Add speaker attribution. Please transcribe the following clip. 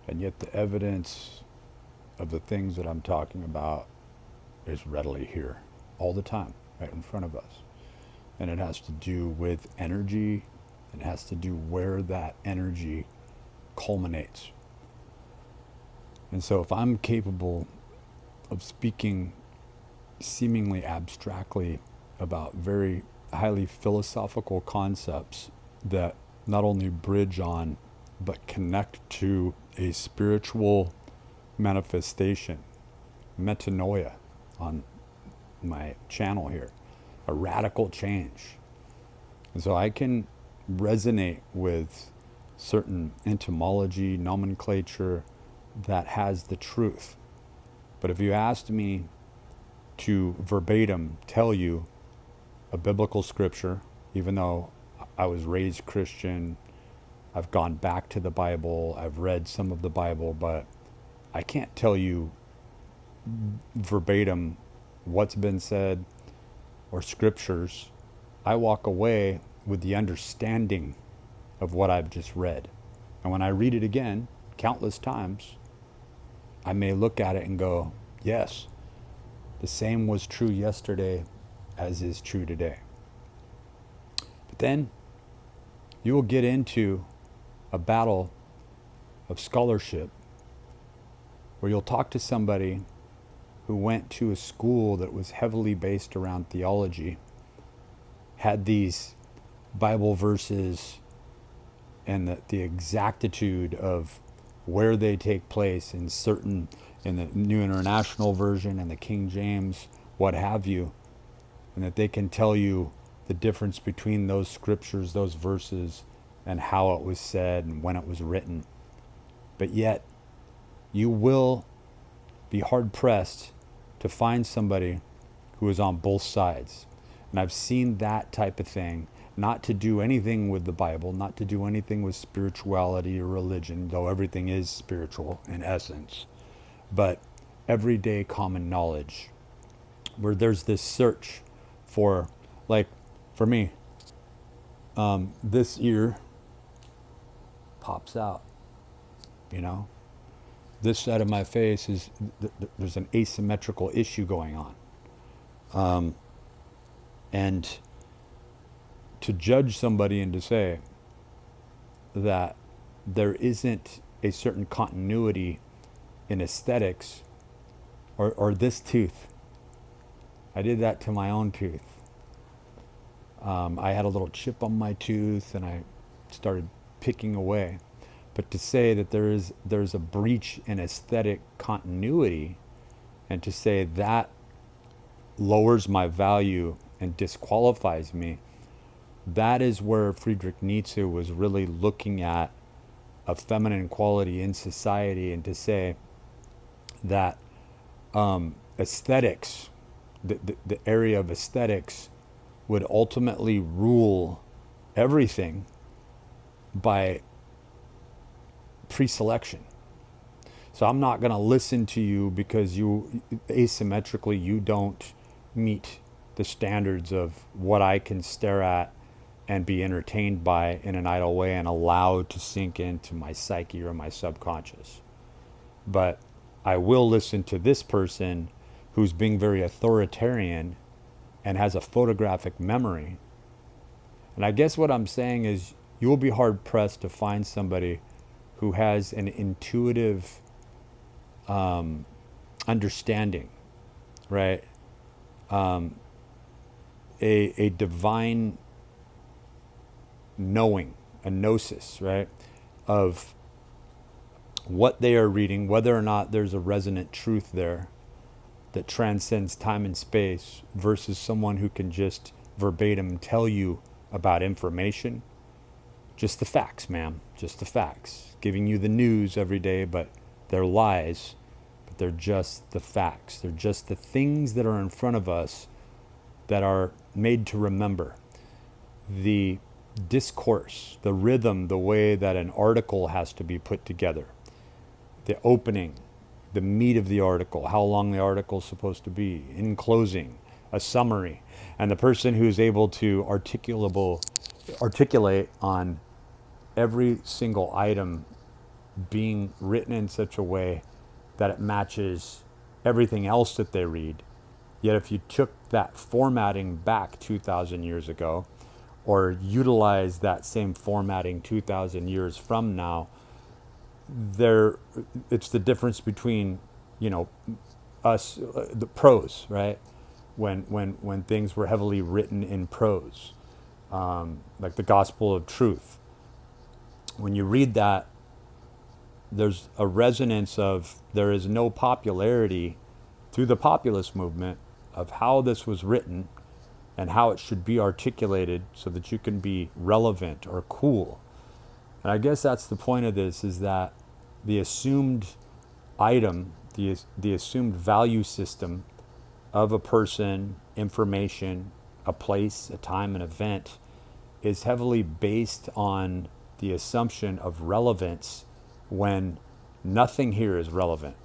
Speaker 1: And yet the evidence of the things that I'm talking about is readily here all the time, right in front of us. And it has to do with energy. It has to do where that energy culminates. And so if I'm capable of speaking seemingly abstractly about very highly philosophical concepts that not only bridge on but connect to a spiritual manifestation, metanoia on my channel here, a radical change. And so I can resonate with certain entomology, nomenclature that has the truth. But if you asked me to verbatim tell you a biblical scripture, even though I was raised Christian, I've gone back to the Bible, I've read some of the Bible, but I can't tell you verbatim what's been said or scriptures. I walk away with the understanding of what I've just read. And when I read it again, countless times, I may look at it and go, yes, the same was true yesterday as is true today. But then you will get into a battle of scholarship where you'll talk to somebody who went to a school that was heavily based around theology, had these Bible verses and the exactitude of where they take place in certain, in the New International Version and the King James, what have you, and that they can tell you the difference between those scriptures, those verses, and how it was said and when it was written. But yet, you will be hard pressed to find somebody who is on both sides. And I've seen that type of thing, not to do anything with the Bible, not to do anything with spirituality or religion, though everything is spiritual in essence, but everyday common knowledge, where there's this search for, like, for me, this ear pops out, you know? This side of my face is, there's an asymmetrical issue going on. And to judge somebody and to say that there isn't a certain continuity in aesthetics, or this tooth, I did that to my own tooth. I had a little chip on my tooth and I started picking away. But to say that there's a breach in aesthetic continuity, and to say that lowers my value and disqualifies me, that is where Friedrich Nietzsche was really looking at a feminine quality in society, and to say that aesthetics, the area of aesthetics, would ultimately rule everything by pre-selection. So I'm not going to listen to you because you asymmetrically you don't meet the standards of what I can stare at and be entertained by in an idle way and allowed to sink into my psyche or my subconscious. But I will listen to this person who's being very authoritarian and has a photographic memory. And I guess what I'm saying is you will be hard pressed to find somebody who has an intuitive understanding, right? A divine knowing, a gnosis, right? Of what they are reading, whether or not there's a resonant truth there that transcends time and space, versus someone who can just verbatim tell you about information. Just the facts, ma'am. Just the facts. Giving you the news every day, but they're lies. But they're just the facts. They're just the things that are in front of us that are made to remember. The discourse, the rhythm, the way that an article has to be put together. The opening, the meat of the article, how long the article is supposed to be. In closing, a summary. And the person who's able to articulate on every single item being written in such a way that it matches everything else that they read. Yet if you took that formatting back 2,000 years ago, or utilize that same formatting 2,000 years from now, there, it's the difference between, you know, us, the prose, right? When things were heavily written in prose, like the Gospel of Truth. When you read that, there's a resonance of, there is no popularity through the populist movement of how this was written and how it should be articulated so that you can be relevant or cool. And I guess that's the point of this, is that the assumed item, the assumed value system of a person, information, a place, a time, an event, is heavily based on the assumption of relevance when nothing here is relevant.